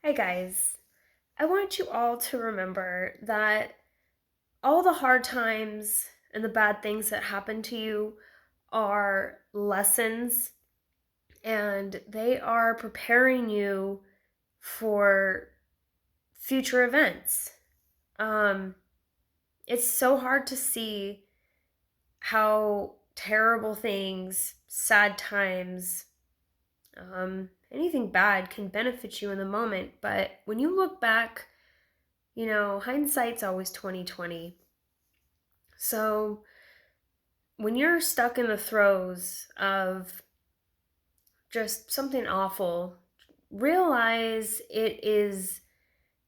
Hi, guys. I want you all to remember that all the hard times and the bad things that happen to you are lessons and they are preparing you for future events. Um, it's so hard to see how terrible things, sad times, anything bad can benefit you in the moment. But when you look back, hindsight's always 2020. So when you're stuck in the throes of just something awful, realize it is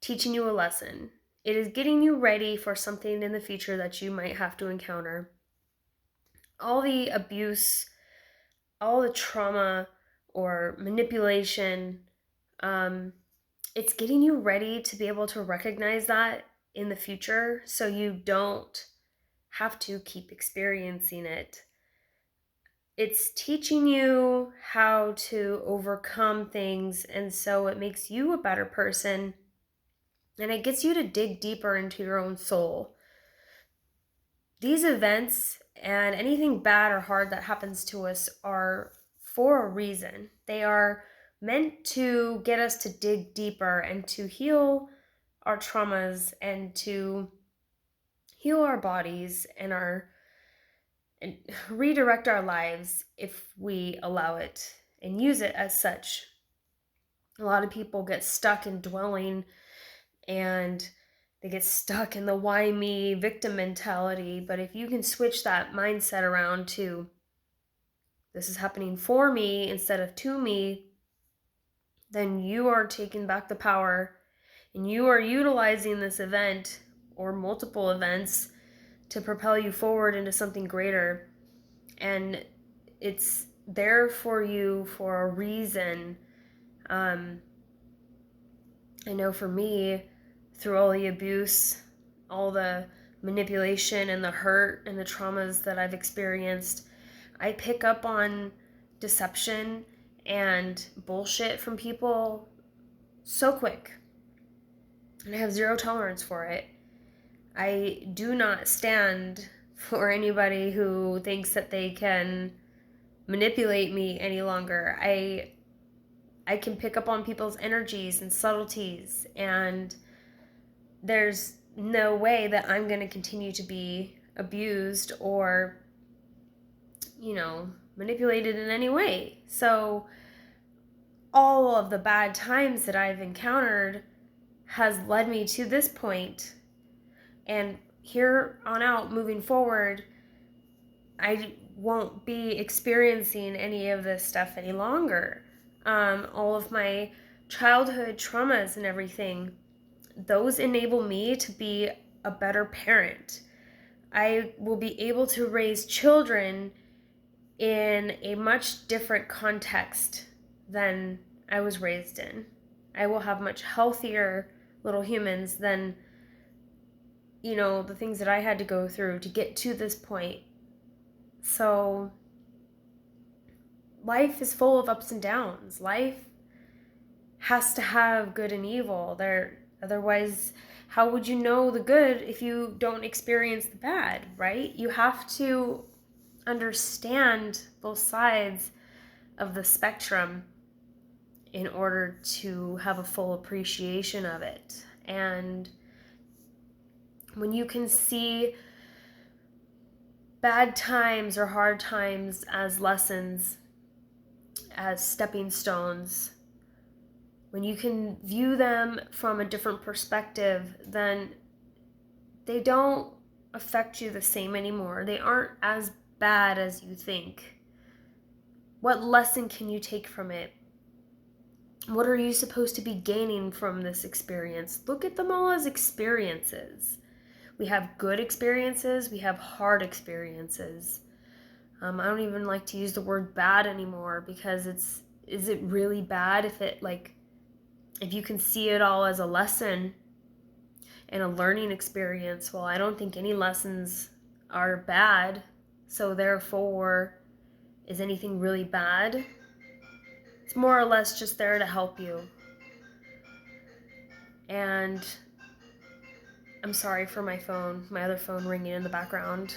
teaching you a lesson. It is getting you ready for something in the future that you might have to encounter. All the abuse, all the trauma or manipulation, um, it's getting you ready to be able to recognize that in the future so you don't have to keep experiencing it. It's teaching you how to overcome things, and so it makes you a better person, and it gets you to dig deeper into your own soul. These events and anything bad or hard that happens to us are for a reason. They are meant to get us to dig deeper and to heal our traumas and to heal our bodies and redirect our lives if we allow it and use it as such. A lot of people get stuck in dwelling and they get stuck in the why me victim mentality. But if you can switch that mindset around to this is happening for me instead of to me, then you are taking back the power and you are utilizing this event or multiple events to propel you forward into something greater. And it's there for you for a reason. Um, I know for me, through all the abuse, all the manipulation and the hurt and the traumas that I've experienced, I pick up on deception and bullshit from people so quick. And I have zero tolerance for it. I do not stand for anybody who thinks that they can manipulate me any longer. I can pick up on people's energies and subtleties, and there's no way that I'm going to continue to be abused or, manipulated in any way. So, all of the bad times that I've encountered has led me to this point. And here on out, moving forward, I won't be experiencing any of this stuff any longer. All of my childhood traumas and everything, those enable me to be a better parent. I will be able to raise children in a much different context than I was raised in. I will have much healthier little humans than, the things that I had to go through to get to this point. So, life is full of ups and downs. Life has to have good and evil. Otherwise, how would you know the good if you don't experience the bad, right? You have to understand both sides of the spectrum in order to have a full appreciation of it. And when you can see bad times or hard times as lessons, as stepping stones, when you can view them from a different perspective, then they don't affect you the same anymore. They aren't as bad as you think. What lesson can you take from it? What are you supposed to be gaining from this experience? Look at them all as experiences. We have good experiences, we have hard experiences. I don't even like to use the word bad anymore because is it really bad if you can see it all as a lesson and a learning experience? Well, I don't think any lessons are bad. So therefore, is anything really bad? It's more or less just there to help you. And I'm sorry for my other phone ringing in the background.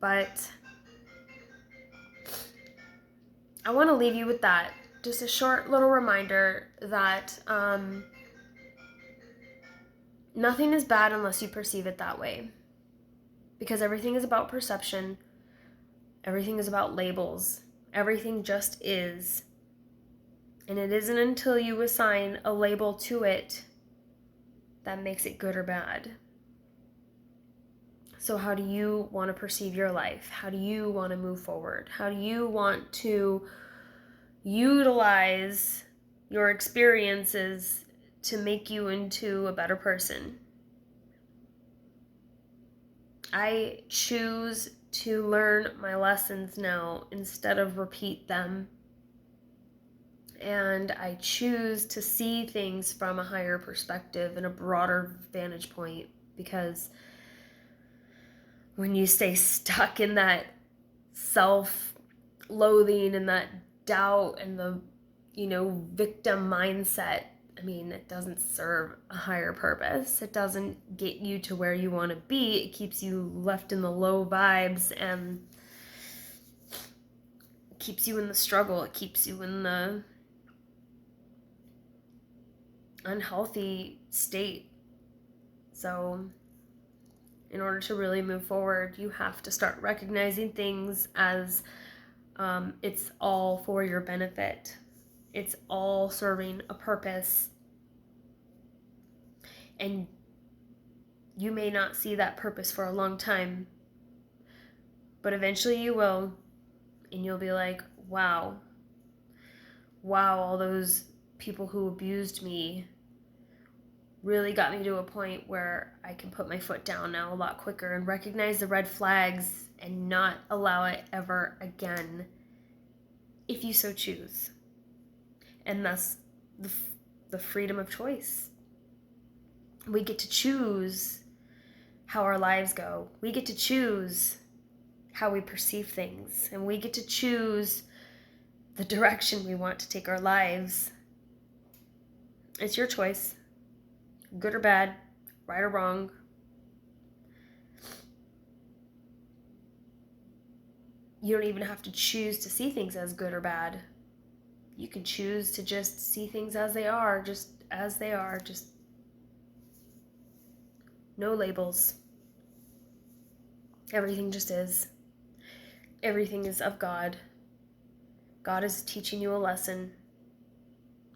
But I want to leave you with that. Just a short little reminder that nothing is bad unless you perceive it that way. Because everything is about perception. Everything is about labels. Everything just is. And it isn't until you assign a label to it that makes it good or bad. So how do you want to perceive your life? How do you want to move forward? How do you want to utilize your experiences to make you into a better person? I choose to learn my lessons now instead of repeat them. And I choose to see things from a higher perspective and a broader vantage point, because when you stay stuck in that self-loathing and that doubt and the, victim mindset, it doesn't serve a higher purpose. It doesn't get you to where you want to be. It keeps you left in the low vibes and keeps you in the struggle. It keeps you in the unhealthy state. So in order to really move forward, you have to start recognizing things as it's all for your benefit. It's all serving a purpose. And you may not see that purpose for a long time, but eventually you will. And you'll be like, wow, all those people who abused me really got me to a point where I can put my foot down now a lot quicker and recognize the red flags and not allow it ever again, if you so choose. And that's the freedom of choice. We get to choose how our lives go. We get to choose how we perceive things, and we get to choose the direction we want to take our lives. It's your choice, good or bad, right or wrong. You don't even have to choose to see things as good or bad. You can choose to just see things as they are, just no labels. Everything just is. Everything is of God. God is teaching you a lesson.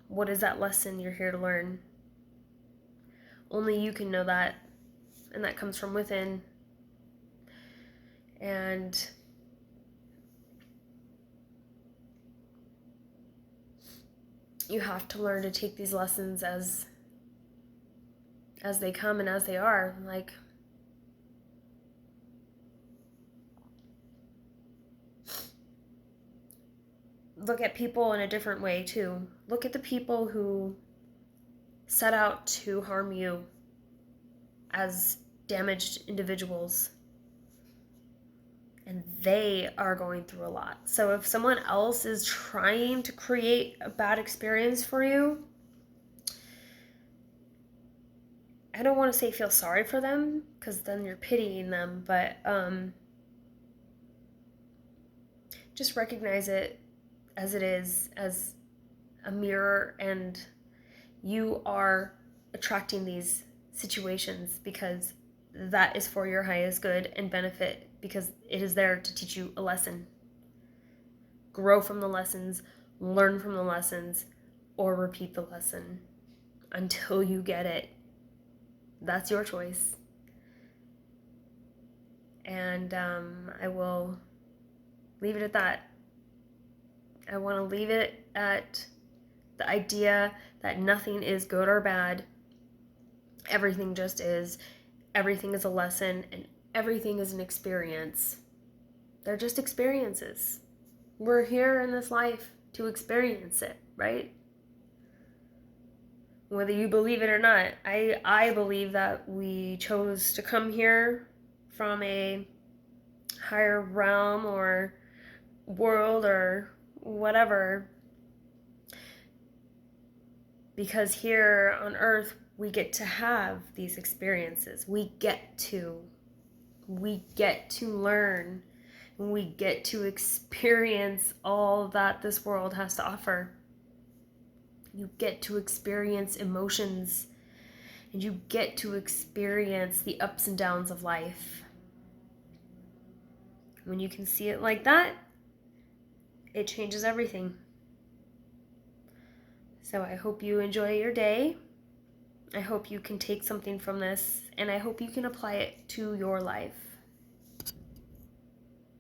What is that lesson you're here to learn? Only you can know that, and that comes from within. And you have to learn to take these lessons as they come and as they are. Like, look at people in a different way too. Look at the people who set out to harm you as damaged individuals, and they are going through a lot. So if someone else is trying to create a bad experience for you, I don't want to say feel sorry for them, because then you're pitying them, but just recognize it as it is, as a mirror, and you are attracting these situations because that is for your highest good and benefit, because it is there to teach you a lesson. Grow from the lessons, learn from the lessons, or repeat the lesson until you get it. That's your choice. And I will leave it at that. I want to leave it at the idea that nothing is good or bad. Everything just is. Everything is a lesson, and everything is an experience. They're just experiences. We're here in this life to experience it, right? Whether you believe it or not, I believe that we chose to come here from a higher realm or world or whatever Because here on earth, we get to have these experiences. We get to learn, and we get to experience all that this world has to offer. You get to experience emotions, and you get to experience the ups and downs of life. When you can see it like that, it changes everything. So I hope you enjoy your day. I hope you can take something from this, and I hope you can apply it to your life.